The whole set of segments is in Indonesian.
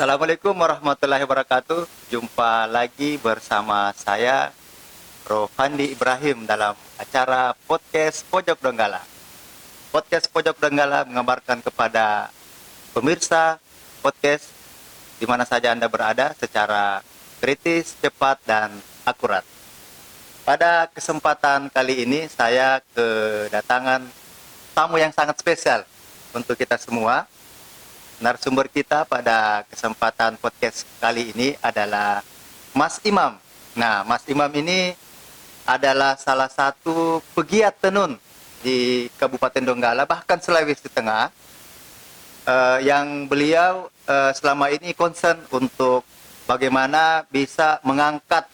Assalamualaikum warahmatullahi wabarakatuh. Jumpa lagi bersama saya, Rofandi Ibrahim, dalam acara podcast Pojok Donggala. Podcast Pojok Donggala mengabarkan kepada pemirsa podcast di mana saja Anda berada secara kritis, cepat, dan akurat. Pada kesempatan kali ini saya kedatangan tamu yang sangat spesial untuk kita semua. Narasumber kita pada kesempatan podcast kali ini adalah Mas Imam. Nah, Mas Imam ini adalah salah satu pegiat tenun di Kabupaten Donggala, bahkan Sulawesi Tengah, yang beliau selama ini concern untuk bagaimana bisa mengangkat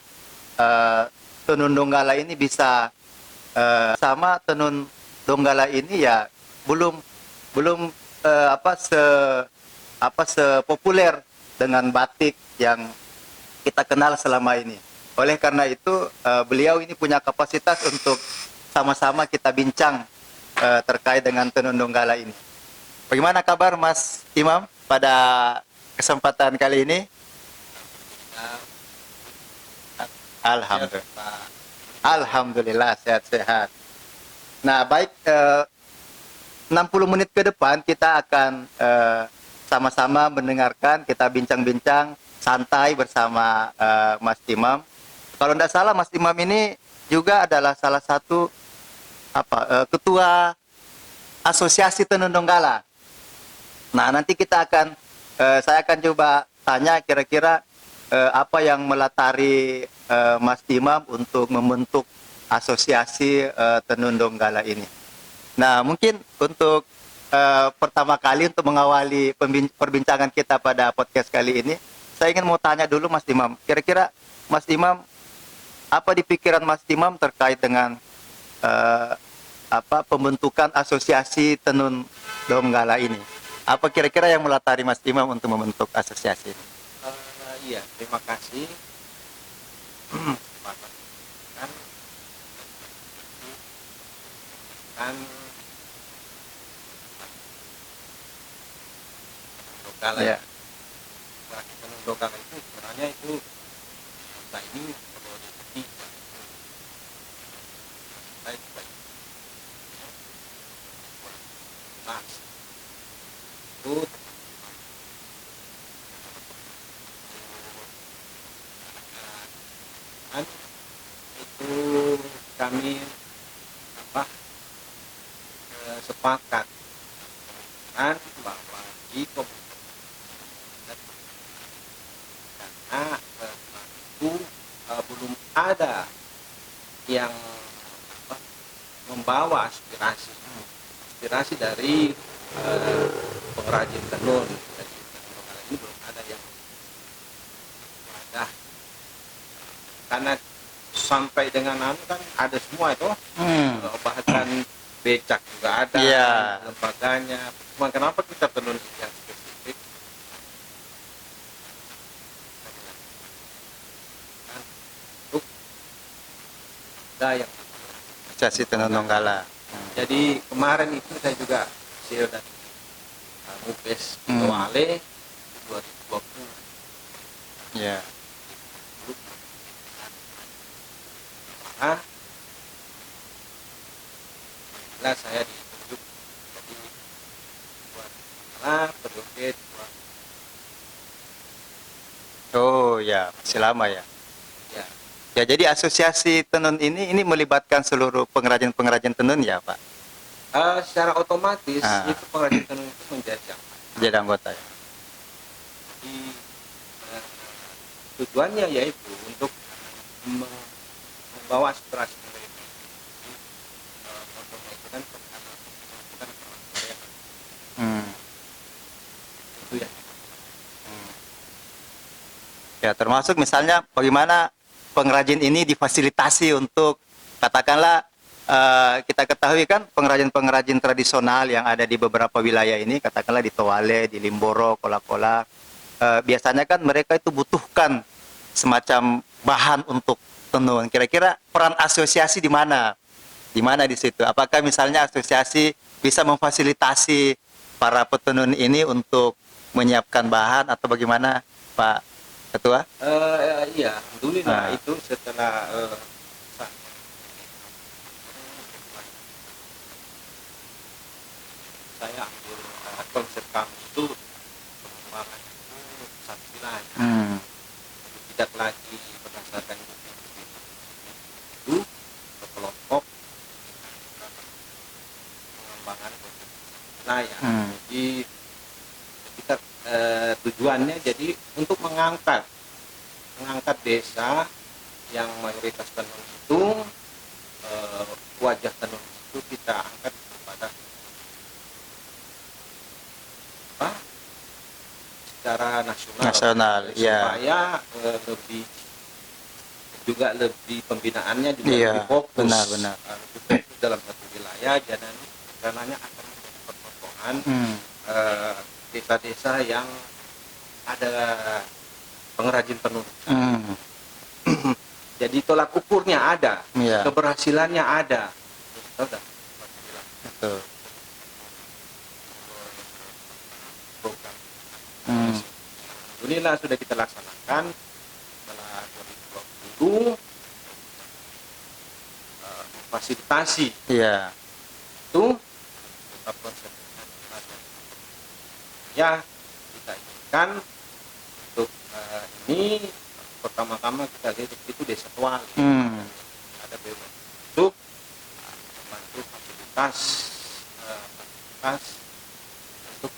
tenun Donggala ini bisa sama tenun Donggala ini ya belum sepopuler dengan batik yang kita kenal selama ini. Oleh karena itu beliau ini punya kapasitas untuk sama-sama kita bincang terkait dengan tenun Donggala ini. Bagaimana kabar Mas Imam pada kesempatan kali ini? Alhamdulillah. Alhamdulillah sehat-sehat. Nah, baik, 60 menit ke depan kita akan sama-sama mendengarkan, kita bincang-bincang santai bersama Mas Imam. Kalau tidak salah Mas Imam ini juga adalah salah satu ketua Asosiasi Tenun Donggala. Nah, nanti saya akan coba tanya kira-kira apa yang melatari Mas Imam untuk membentuk Asosiasi Tenun Donggala ini. Nah, mungkin untuk pertama kali untuk mengawali perbincangan kita pada podcast kali ini, saya ingin mau tanya dulu Mas Imam. Kira-kira Mas Imam, apa di pikiran Mas Imam terkait dengan pembentukan Asosiasi Tenun Donggala ini? Apa kira-kira yang melatari Mas Imam untuk membentuk asosiasi ini? Iya, terima kasih. kan Donggala Ya. Tenun Donggala itu sebenarnya itu kita ini perlu diikuti baik mas itu kan itu kami sepakat kan bahwa di karena itu belum ada yang membawa aspirasi dari pengrajin tenun. Jadi tenun ini belum ada yang ada, karena sampai dengan kan ada semua itu bahkan becak juga ada, lembaganya. Cuma kenapa kita tenun yang spesifik? Untuk ada yang Asosiasi Tenun Donggala. Jadi kemarin itu saya juga CEO dari Mupes Wale 2020. Ya. Nah, saya ditunjuk jadi periode Oh ya, masih lama ya. ya. Ya, jadi asosiasi tenun ini melibatkan seluruh pengrajin-pengrajin tenun ya, Pak? Secara otomatis itu pengrajin tenun itu menjadi anggota ya. Jadi tujuannya yaitu untuk membawa aspirasi mereka. Contohnya itu kan itu ya. Ya, termasuk misalnya bagaimana pengrajin ini difasilitasi untuk, katakanlah kita ketahui kan pengrajin-pengrajin tradisional yang ada di beberapa wilayah ini, katakanlah di Towale, di Limboro, Kola-Kola, biasanya kan mereka itu butuhkan semacam bahan untuk tenun. Kira-kira peran asosiasi di mana? Di mana di situ? Apakah misalnya asosiasi bisa memfasilitasi para petenun ini untuk menyiapkan bahan atau bagaimana, Pak Ketua? Iya, alhamdulillah Ah. itu setelah sa- saya ambil konsep kami itu pengembangan itu satu wilayah. Hmm. Tidak lagi berdasarkan itu ke kelompok pengembangan wilayah. Hmm. Jadi kita tujuannya jadi untuk mengangkat desa yang mayoritas tenun itu wajah tenun itu kita angkat kepada apa secara Nasional, ya. supaya lebih pembinaannya juga Iya, lebih fokus benar. lebih fokus dalam satu wilayah dan rencananya akan menjadi percontohan Hmm. desa-desa yang ada pengrajin tenun. Hmm. Jadi tolak ukurnya ada, Iya, keberhasilannya ada. Kita udah betul. program. Hmm. Alhamdulillah sudah kita laksanakan setelah 2020 fasilitasi Iya. itu tetap konsep ya kita inginkan untuk ini pertama-tama kita lihat itu desa Tuali. Hmm. Ada BUMN untuk membantu fasilitas untuk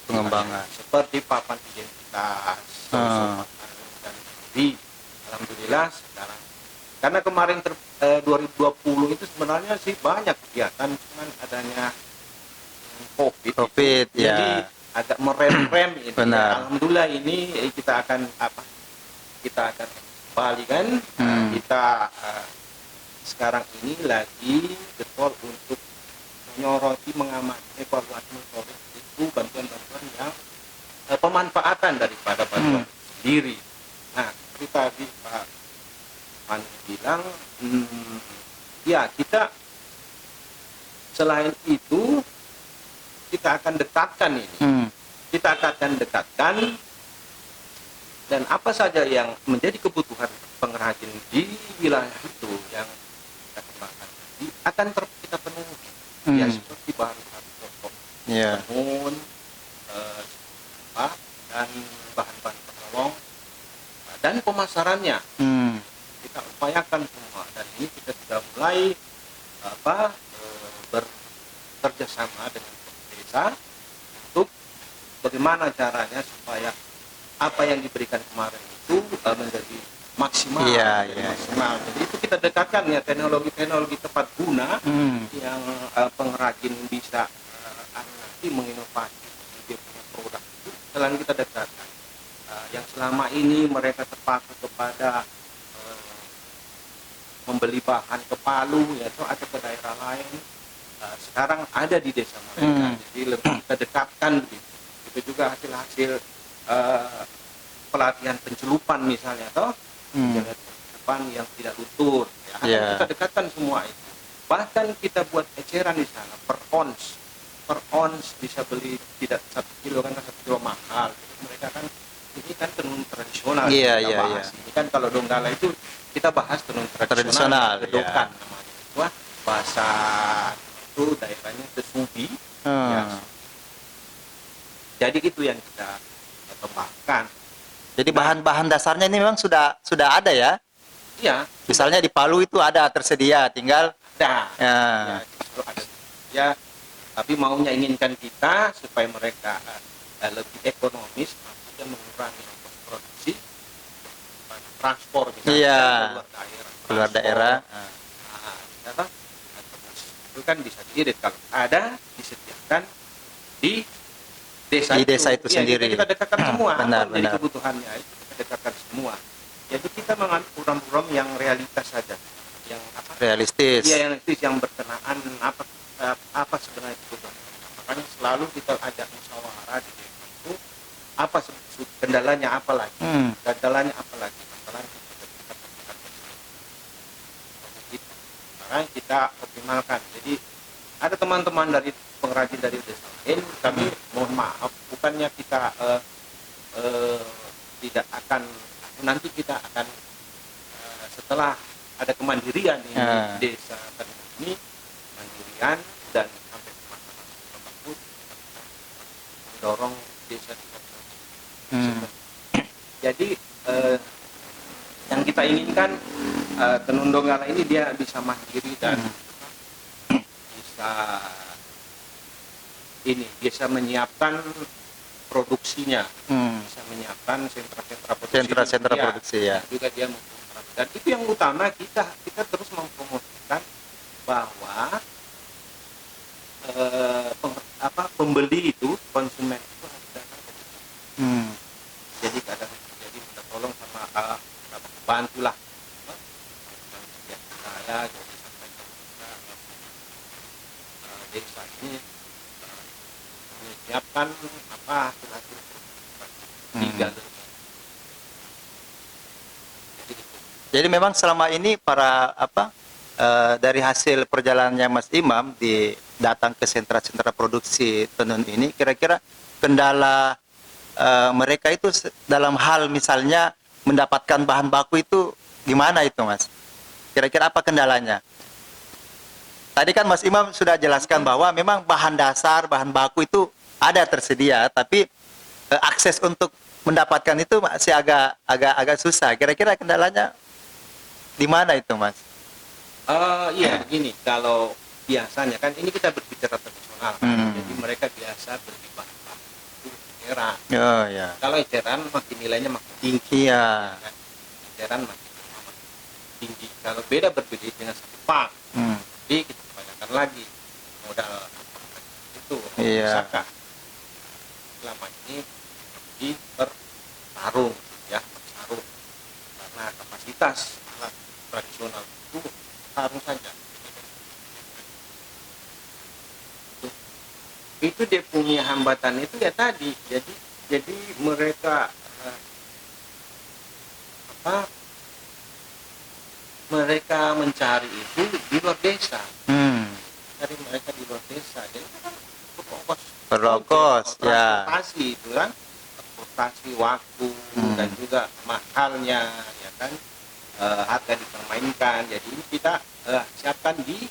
Pengembangan. seperti papan identitas dan lebih. Alhamdulillah sekarang karena kemarin 2020 itu sebenarnya sih banyak kegiatan cuman adanya COVID itu, ya. jadi agak merem-rem ini. Benar. Alhamdulillah ini kita akan kembali kan. Kita sekarang ini lagi getol untuk menyoroti mengamati evaluasi itu bantuan-bantuan yang pemanfaatan daripada bantuan sendiri. Nah, itu tadi Pak Pani bilang, ya kita selain itu kita akan dekatkan ini. Kita akan dekatkan dan apa saja yang menjadi kebutuhan pengrajin di wilayah itu yang kita kembangkan akan kita penuhi. Ya seperti bahan-bahan pokok, tenun, dan bahan-bahan penolong dan pemasarannya kita upayakan semua dan ini kita sudah mulai bekerja sama dengan desa untuk bagaimana caranya supaya apa yang diberikan kemarin itu menjadi maksimal. Maksimal. Jadi itu kita dekatkan ya teknologi tepat guna yang pengrajin bisa nanti menginovasi dia punya produk itu selain kita dekatkan. Yang selama ini mereka terpaku kepada membeli bahan ke Palu ya atau ada ke daerah lain sekarang ada di desa mereka jadi lebih kita dekatkan begitu. Itu juga hasil-hasil pelatihan pencelupan misalnya atau pencelupan yang tidak luntur ya. Kita dekatkan semua itu bahkan kita buat eceran di sana per ons bisa beli tidak 1 kilo kan 1 kilo mahal mereka kan ini kan tenun tradisional ini kan kalau Donggala itu kita bahas tenun tradisional gedokan namanya. Wah, bahasa itu daerahnya Tesubi. Ya. Jadi itu yang kita kembangkan. Jadi bahan-bahan dasarnya ini memang sudah ada ya? Iya. Misalnya di Palu itu ada tersedia, tinggal ada. Ya, tapi maunya inginkan kita supaya mereka lebih ekonomis, maksudnya mengurangi ongkos produksi, transport misalnya keluar daerah. Itu kan bisa diirit kalau ada disediakan di desa itu sendiri. Kita dekatkan semua benar. Kebutuhannya itu kita dekatkan semua. Jadi kita mengambil program-program yang realitas saja, yang realistis. Iya, yang berkenaan apa sebenarnya kebutuhan. Makanya selalu kita ajak musyawarah di desa itu apa kendalanya apa lagi, kendalanya apa lagi. Sekarang kita optimalkan. Jadi ada teman-teman dari pengrajin dari desa lain, kami mohon maaf, bukannya kita tidak akan, nanti kita akan setelah ada kemandirian di desa ini, mandirian dan sampai ke masyarakat bagus, mendorong desa kita. Jadi yang kita inginkan Tenun Donggala ini dia bisa mandiri dan bisa menyiapkan produksinya, bisa menyiapkan sentra-sentra produksi, ya. Dan juga dia dan itu yang utama, kita terus mempromosikan bahwa pembeli itu, konsumen itu harus datang ke kita. Jadi kita tolong sama bantulah saya jadi sampai ke desa ini menyiapkan hasil tiga. Jadi memang selama ini dari hasil perjalanannya Mas Imam datang ke sentra-sentra produksi tenun ini, kira-kira kendala mereka itu dalam hal misalnya mendapatkan bahan baku itu gimana itu, Mas? Kira-kira apa kendalanya? Tadi kan Mas Imam sudah jelaskan bahwa memang bahan dasar, bahan baku itu ada tersedia, tapi akses untuk mendapatkan itu masih agak susah. Kira-kira kendalanya di mana itu, Mas? Iya, gini, kalau biasanya kan ini kita berbicara tradisional, jadi mereka biasa beli bahan baku eceran. Oh ya. Kalau eceran makin nilainya makin tinggi. Iya. Kan? Eceran makin tinggi. Kalau berbeda dengan satu pak, jadi kita tanyakan lagi modal itu. Iya. Bisakah selama ini bertarung, ya, bertarung karena kapasitas alat tradisional itu tarung saja. Itu dia punya hambatan itu ya tadi. Jadi mereka mereka mencari itu di luar desa. Cari mereka di luar desa. Jadi kan berongkos, ya. Transportasi itu kan, transportasi waktu dan juga mahalnya, ya kan, harga dipermainkan. Jadi ini kita siapkan di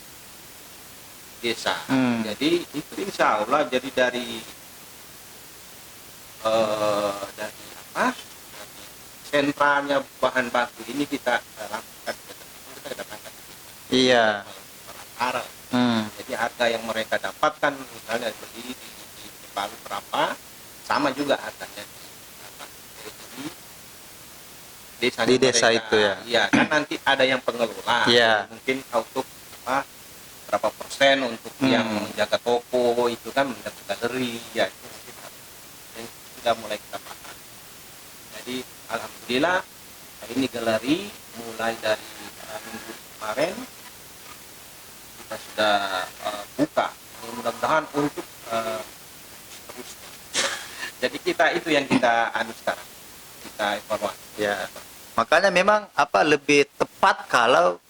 desa. Jadi itu insya Allah jadi dari sentranya bahan baku ini kita lakukan, kita datangkan. Iya. Jadi harga yang mereka dapatkan misalnya beli di Palu berapa, sama juga harganya di desa mereka. Itu ya. Iya, kan nanti ada yang pengelola. Iya. Mungkin untuk berapa persen untuk yang menjaga toko itu kan, menjaga galeri, ya itu mungkin sudah mulai kita paham. Jadi alhamdulillah ini galeri mulai dari minggu kemarin kita sudah buka, mudah-mudahan untuk terus. Jadi itu yang kita sekarang, kita evaluasi. Ya. Makanya memang lebih tepat kalau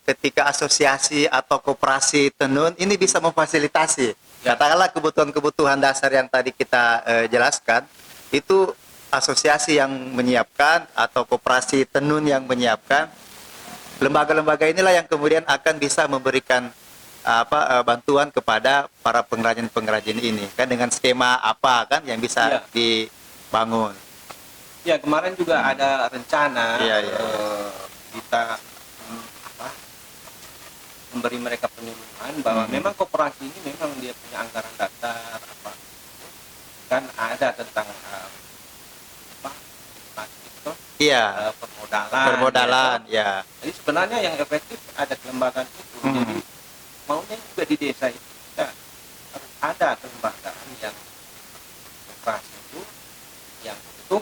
ketika asosiasi atau koperasi tenun ini bisa memfasilitasi. Katakanlah kebutuhan-kebutuhan dasar yang tadi kita jelaskan, itu asosiasi yang menyiapkan atau koperasi tenun yang menyiapkan. Lembaga-lembaga inilah yang kemudian akan bisa memberikan bantuan kepada para pengrajin-pengrajin ini kan, dengan skema apa kan yang bisa dibangun. Ya, kemarin juga ada rencana kita memberi mereka penyuluhan bahwa memang koperasi ini memang dia punya anggaran dasar kan ada tentang permodalan ya. Jadi sebenarnya yang efektif ada kelembagaan itu. Jadi maunya juga di desa itu kita harus ada kelembagaan yang koperasi itu yang untuk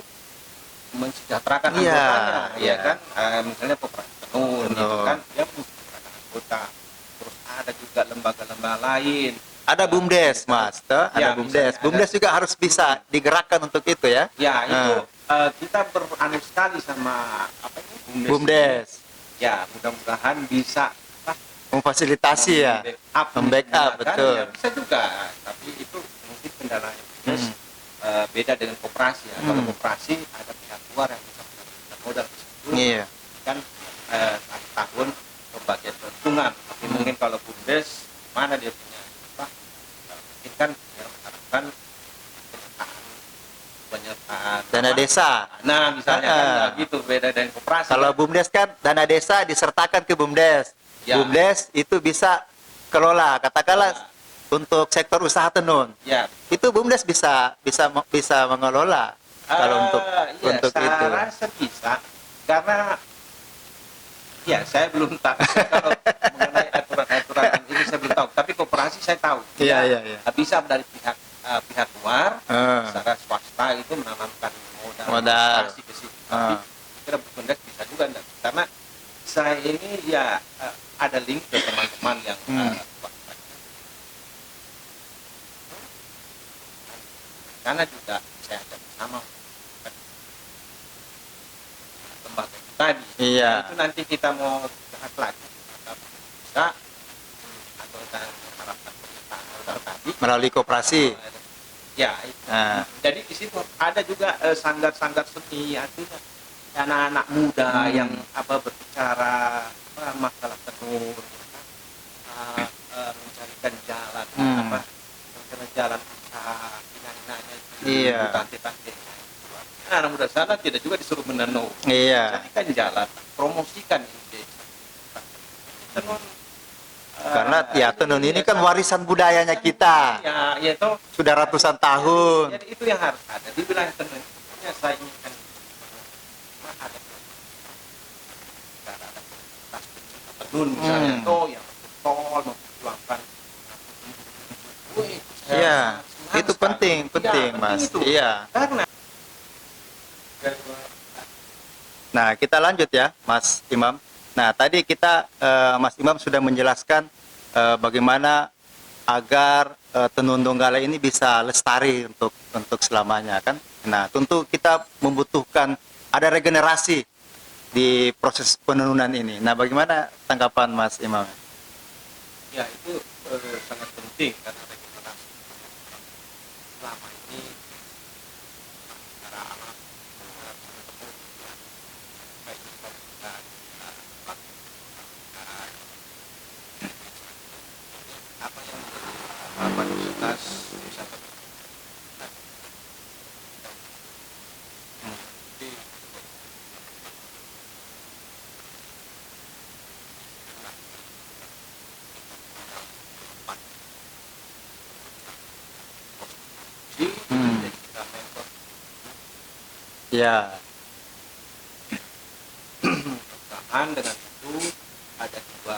mensejahterakan anggotanya, ya kan, misalnya koperasi tenun gitu kan, dia mensejahterakan anggota. Terus ada juga lembaga-lembaga lain. Ada BUMDes, Mas. Ada BUMDes. BUMDes juga harus bisa digerakkan untuk itu ya. Ya, itu kita beranu sekali sama BUMDes. BUMDes. Ya, mudah-mudahan bisa memfasilitasi ya, membackup, betul. Ya, bisa juga, tapi itu mungkin kendalanya. Terus beda dengan koperasi ya. Kalau koperasi ada pihak luar yang bisa menambahkan modal tersebut. Iya. Kan tahun pembagian keuntungan. Tapi mungkin kalau BUMDes mana dia punya apa? Mungkin kan dia mengharapkan penyertaan Dana desa. Nah, misalnya kan nggak gitu, beda dengan koperasi. Kalau BUMDes kan dana desa disertakan ke BUMDes. Ya. BUMDes itu bisa kelola, katakanlah untuk sektor usaha tenun. Ya. Itu BUMDes bisa mengelola kalau untuk saya itu. rasa bisa, karena ya saya belum tahu kalau mengenai aturan-aturan ini saya belum tahu. Tapi koperasi saya tahu. Iya. Bisa dari pihak luar, secara swasta itu menanamkan modal investasi ke situ. Tapi kira BUMDes bisa juga enggak? Karena saya ini ya ada link ke teman-teman yang karena juga saya ada bersama lembaga itu tadi. Iya. Itu nanti kita mau bahas lagi bisa atau kita harapkan modal tadi Melalui koperasi. ya itu. Jadi di situ ada juga sanggar-sanggar seni, artinya anak-anak muda yang berbicara masalah tenun, mencarikan jalan mencarikan jalan usaha inang-inangnya Iya. tante-tantenya. Anak muda sana tidak juga disuruh menenun, Iya. carikan jalan, promosikan ide tenun. Karena ya tenun ini kan warisan budayanya kita. Ya itu Sudah ratusan tahun. jadi itu yang harus ada di wilayah tenun. Saya inginkan ada tas tenun misalnya yang betul memperjuangkan. Iya, itu penting, Mas. Itu. Iya. Karena Nah, kita lanjut ya, Mas Imam. Nah, tadi Mas Imam sudah menjelaskan bagaimana agar tenun Donggala ini bisa lestari untuk selamanya kan. Nah, tentu kita membutuhkan ada regenerasi di proses penenunan ini. Nah, bagaimana tanggapan Mas Imam? ya itu sangat penting karena regenerasi selama ini secara alam apa yang kapasitas wisata jadi kita mentor Ya, mudah-mudahan dengan itu ada dua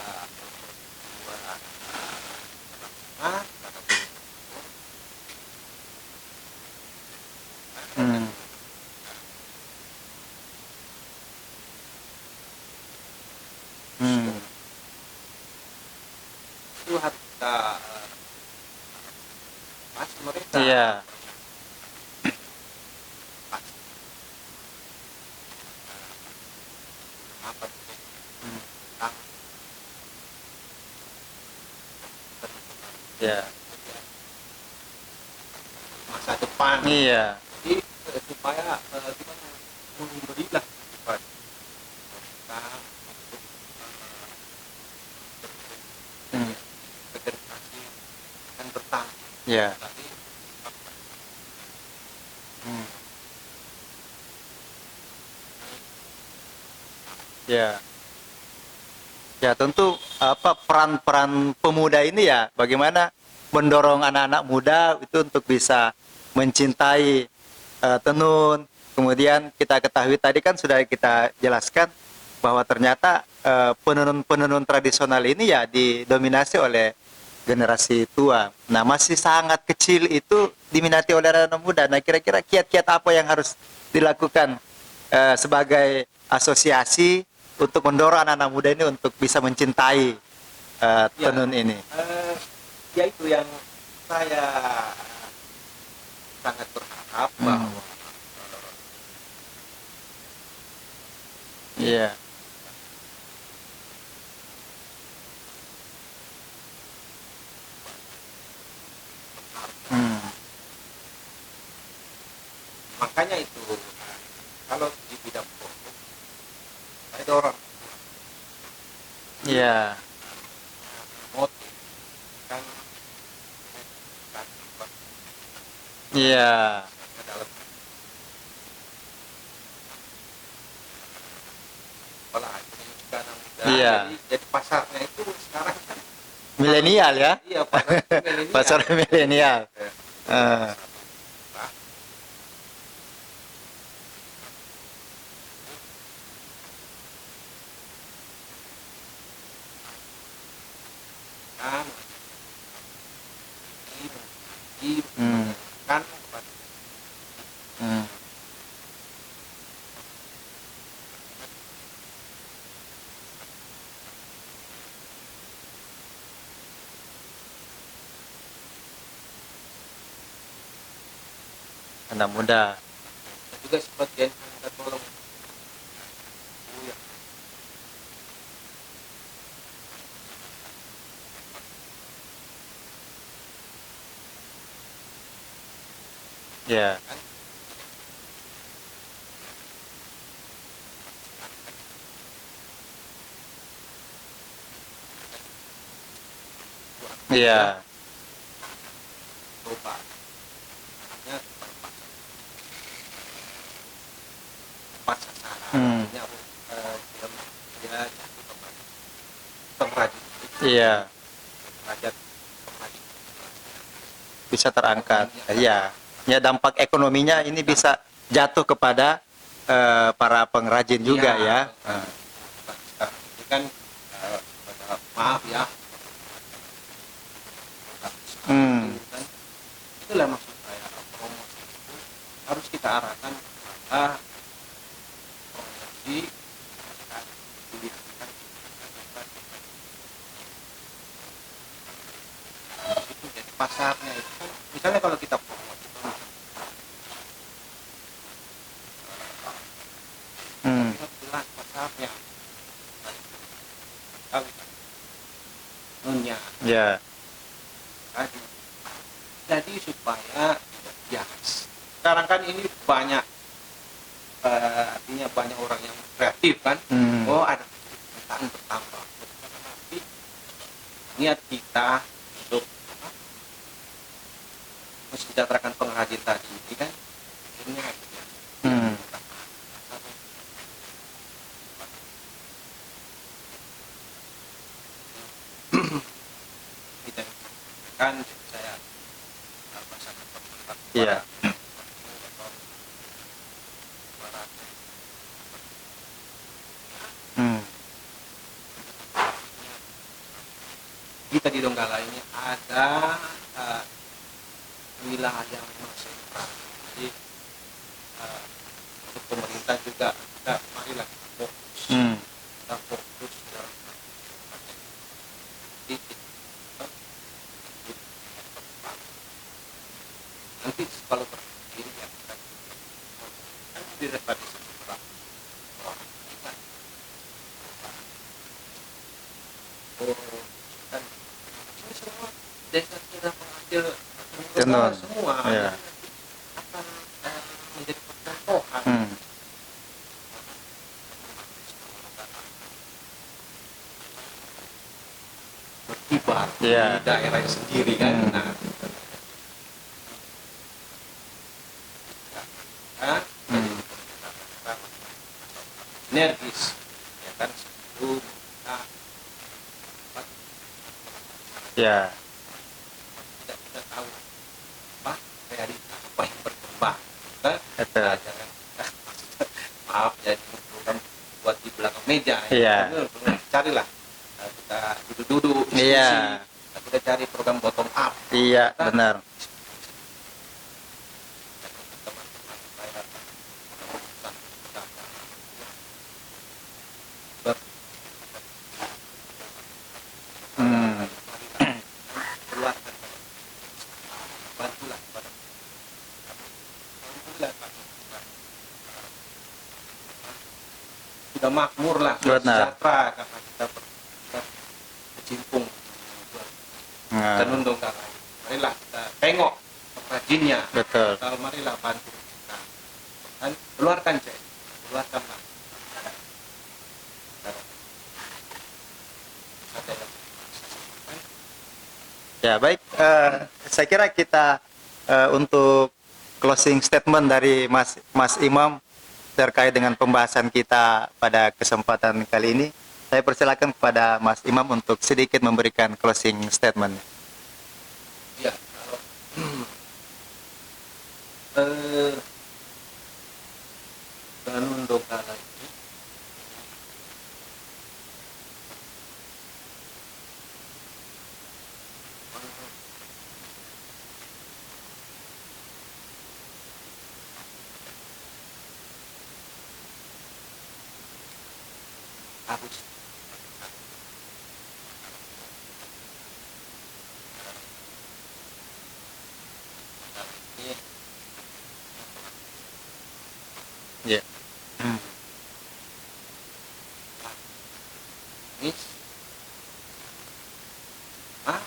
itu harus kita bahas mereka. iya, Apa itu? Tentang iya, masa depan. iya, Jadi supaya gimana memberilah kepada kita untuk regenerasi akan bertahan. iya. Tadi Ya, ya tentu peran-peran pemuda ini ya bagaimana mendorong anak-anak muda itu untuk bisa mencintai tenun. Kemudian kita ketahui tadi kan sudah kita jelaskan bahwa ternyata penenun-penenun tradisional ini ya didominasi oleh generasi tua. Nah, masih sangat kecil itu diminati oleh anak muda. Nah, kira-kira kiat-kiat apa yang harus dilakukan sebagai asosiasi untuk mendorong anak-anak muda ini untuk bisa mencintai tenun ini? ya itu yang saya sangat berharap bahwa Iya. makanya itu kalau di bidang produk ada orang Iya. motif kan Iya. dalam pola sekarang udah Iya. jadi pasarnya itu sekarang kan Milenial ya. iya pasar milenial. Pasar milenial. Ya. Eh, kan ini Hmm. kan hmm. Anak muda. juga sebagian kita tolong ya, Ya. Iya. coba hanya pas sasaran Hmm. artinya dia pengrajin Iya. pengrajin pengrajin Bisa terangkat. Iya. Ya, dampak ekonominya ini bisa jatuh kepada para pengrajin juga ya. Ini kan maaf ya Hmm. kan itulah maksud saya promosi itu harus kita arahkan kepada promosi dilihatkan itu jadi pasarnya itu kan misalnya kalau kita promosi Hmm. kita jelas pasarnya kali nunya Ya. tadi jadi supaya tidak bias sekarang kan ini banyak artinya banyak orang yang kreatif kan Hmm. oh ada permintaan bertambah tapi niat kita untuk mensejahterakan pengrajin tadi ini kan akhirnya Hmm. kita kan saya masyarakat Iya. Hmm. kita di Donggala ini ada wilayah yang sentral jadi untuk pemerintah juga kita marilah kita fokus Hmm. kita fokus dalam titik nanti kalau berpikir ya kita kan daripada seberang kita kan ini semua desa kita penghasil Tenun. semua Ya. akan menjadi percontohan Hmm. berkibar Iya. di daerah sendiri kan. Hmm. Nah, kan Hmm. energis ya kan sebelum kita Ya. tidak kita tahu apa realita apa yang berkembang kan. Betul. Nah, jangan maaf jadi program buat di belakang meja Iya. ya. Carilah kita duduk-duduk diskusi. Iya. Kita cari program bottom up Iya, Kita- benar. teman-teman saya Hmm. keluarkan bantulah kepada alhamdulillah Pak. Sudah makmur lah sudah Benar. sejahtera karena kita berkecimpung Nah, tenun Donggala. Marilah kita tengok pengrajinnya betul. kalau marilah bantu kita kan? Keluarkan cek, keluarkan lah. Ya baik, saya kira kita untuk closing statement dari Mas Imam terkait dengan pembahasan kita pada kesempatan kali ini, saya persilakan kepada Mas Imam untuk sedikit memberikan closing statement. Ya, Danun Donggala ini harus Ya. ini ah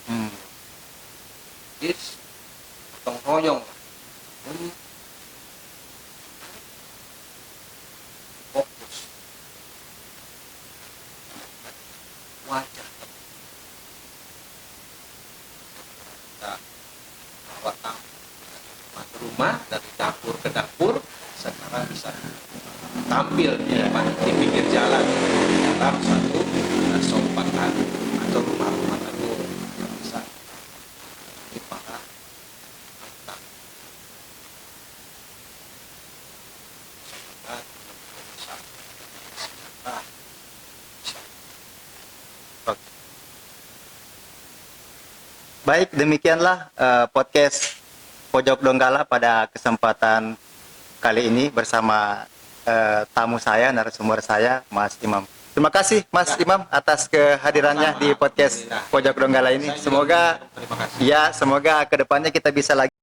Hmm. is gotong royong untuk fokus wajah kita bawa tamu rumah dari dapur ke dapur sekarang bisa tampil di pinggir jalan dalam satu sompanan atau rumah-rumah tamu yang bisa di para tamu. Baik, demikianlah podcast Pojok Donggala pada kesempatan kali ini bersama tamu saya, narasumber saya, Mas Imam. Terima kasih Mas Imam atas kehadirannya di podcast Pojok Donggala ini. Semoga Terima kasih. ya, semoga kedepannya kita bisa lagi